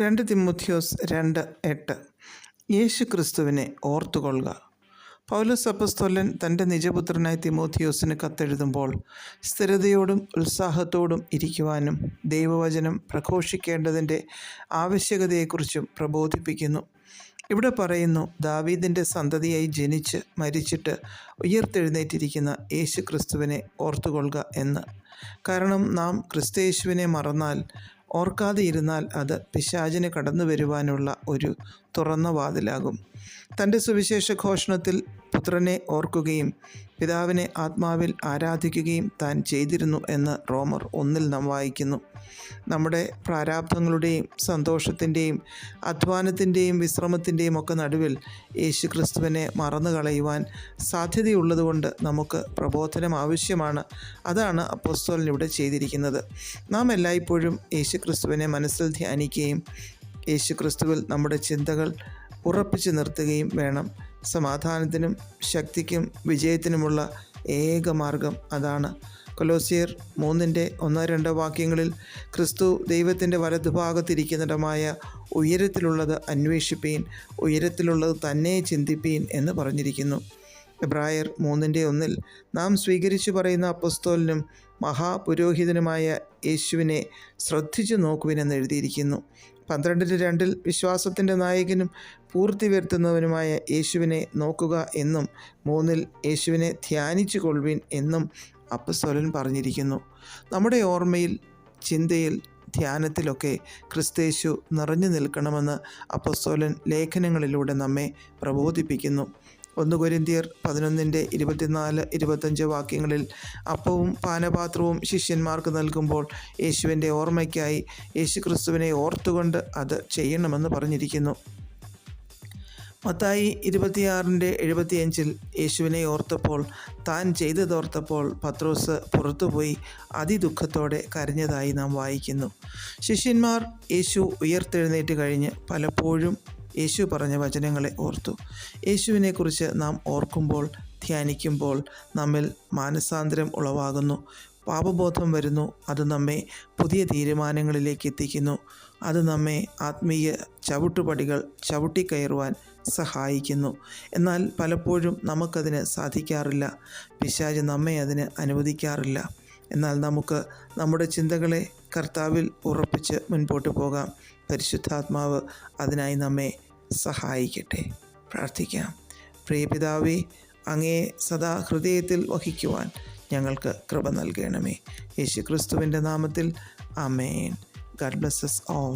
2 തിമോഥെയോസ് 2:8 യേശു ക്രിസ്തുവിനെ ഓർത്തുകൊള്ളുക. പൗലോസ് അപ്പോസ്തലൻ തൻ്റെ നിജപുത്രനായ തിമോഥെയോസിന് കത്തെഴുതുമ്പോൾ സ്ഥിരതയോടും ഉത്സാഹത്തോടും ഇരിക്കുവാനും ദൈവവചനം പ്രഘോഷിക്കേണ്ടതിൻ്റെ ആവശ്യകതയെക്കുറിച്ചും പ്രബോധിപ്പിക്കുന്നു. ഇവിടെ പറയുന്നു, ദാവീദിൻ്റെ സന്തതിയായി ജനിച്ച് മരിച്ചിട്ട് ഉയിർത്തെഴുന്നേറ്റിരിക്കുന്ന യേശു ക്രിസ്തുവിനെ ഓർത്തുകൊള്ളുക എന്ന്. കാരണം നാം ക്രിസ്തയേശുവിനെ മറന്നാൽ, ഓർക്കാതെ ഇരുന്നാൽ അത് പിശാചിന് കടന്നു വരുവാനുള്ള ഒരു തുറന്ന വാതിലാകും. തൻ്റെ സുവിശേഷ ഘോഷണത്തിൽ പുത്രനെ ഓർക്കുകയും പിതാവിനെ ആത്മാവിൽ ആരാധിക്കുകയും താൻ ചെയ്തിരുന്നു എന്ന് റോമർ 1 നാം വായിക്കുന്നു. നമ്മുടെ പ്രാരാബ്ധങ്ങളുടെയും സന്തോഷത്തിൻ്റെയും അധ്വാനത്തിൻ്റെയും വിശ്രമത്തിൻ്റെയും ഒക്കെ നടുവിൽ യേശു ക്രിസ്തുവിനെ മറന്നു കളയുവാൻ സാധ്യതയുള്ളതുകൊണ്ട് നമുക്ക് പ്രബോധനം ആവശ്യമാണ്. അതാണ് അപ്പോസ്തലൻ ഇവിടെ ചെയ്തിരിക്കുന്നത്. നാം എല്ലായ്പ്പോഴും യേശു ക്രിസ്തുവിനെ മനസ്സിൽ ധ്യാനിക്കുകയും യേശു ക്രിസ്തുവിൽ നമ്മുടെ ചിന്തകൾ ഉറപ്പിച്ചു നിർത്തുകയും വേണം. സമാധാനത്തിനും ശക്തിക്കും വിജയത്തിനുമുള്ള ഏക മാർഗം അതാണ്. കൊലോസ്യർ 3:1-2 വാക്യങ്ങളിൽ ക്രിസ്തു ദൈവത്തിൻ്റെ വലതുഭാഗത്തിരിക്കുന്നിടമായ ഉയരത്തിലുള്ളത് അന്വേഷിപ്പീൻ, ഉയരത്തിലുള്ളത് തന്നെ ചിന്തിപ്പീൻ എന്ന് പറഞ്ഞിരിക്കുന്നു. എബ്രായർ 3:1 നാം സ്വീകരിച്ചു പറയുന്ന അപ്പോസ്തലനും മഹാപുരോഹിതനുമായ യേശുവിനെ ശ്രദ്ധിച്ചു നോക്കുവിനെന്ന് എഴുതിയിരിക്കുന്നു. 12:2 വിശ്വാസത്തിൻ്റെ നായകനും പൂർത്തി വരുത്തുന്നവനുമായ യേശുവിനെ നോക്കുക എന്നും 3 യേശുവിനെ ധ്യാനിച്ചു കൊള്ളുവിൻ എന്നും അപ്പോസ്തലൻ പറഞ്ഞിരിക്കുന്നു. നമ്മുടെ ഓർമ്മയിൽ, ചിന്തയിൽ, ധ്യാനത്തിലൊക്കെ ക്രിസ്തയേശു നിറഞ്ഞു നിൽക്കണമെന്ന് അപ്പോസ്തലൻ ലേഖനങ്ങളിലൂടെ നമ്മെ പ്രബോധിപ്പിക്കുന്നു. 1 കൊരിന്ത്യർ 11:24-25 വാക്യങ്ങളിൽ അപ്പവും പാനപാത്രവും ശിഷ്യന്മാർക്ക് നൽകുമ്പോൾ യേശുവിൻ്റെ ഓർമ്മയ്ക്കായി യേശു ക്രിസ്തുവിനെ ഓർത്തുകൊണ്ട് അത് ചെയ്യണമെന്ന് പറഞ്ഞിരിക്കുന്നു. മത്തായി 26:75 യേശുവിനെ ഓർത്തപ്പോൾ, താൻ ചെയ്തതോർത്തപ്പോൾ പത്രോസ് പുറത്തുപോയി അതിദുഃഖത്തോടെ കരഞ്ഞതായി നാം വായിക്കുന്നു. ശിഷ്യന്മാർ യേശു ഉയർത്തെഴുന്നേറ്റ് കഴിഞ്ഞ് പലപ്പോഴും യേശു പറഞ്ഞ വചനങ്ങളെ ഓർത്തു. യേശുവിനെക്കുറിച്ച് നാം ഓർക്കുമ്പോൾ, ധ്യാനിക്കുമ്പോൾ നമ്മിൽ മാനസാന്തരം ഉളവാകുന്നു, പാപബോധം വരുന്നു. അത് നമ്മെ പുതിയ തീരുമാനങ്ങളിലേക്ക് എത്തിക്കുന്നു. അത് നമ്മെ ആത്മീയ ചവിട്ടുപടികൾ ചവിട്ടിക്കയറുവാൻ സഹായിക്കുന്നു. എന്നാൽ പലപ്പോഴും നമുക്കതിന് സാധിക്കാറില്ല. പിശാച് നമ്മെ അതിന് അനുവദിക്കാറില്ല. എന്നാൽ നമുക്ക് നമ്മുടെ ചിന്തകളെ കർത്താവിൽ ഉറപ്പിച്ച് മുൻപോട്ട് പോകാം. പരിശുദ്ധാത്മാവ് അതിനായി നമ്മെ സഹായിക്കട്ടെ. പ്രാർത്ഥിക്കാം. പ്രിയ പിതാവേ, അങ്ങയെ സദാ ഹൃദയത്തിൽ വഹിക്കുവാൻ ഞങ്ങൾക്ക് കൃപ നൽകണമേ. യേശു ക്രിസ്തുവിൻ്റെ നാമത്തിൽ ആമേൻ. God bless us all.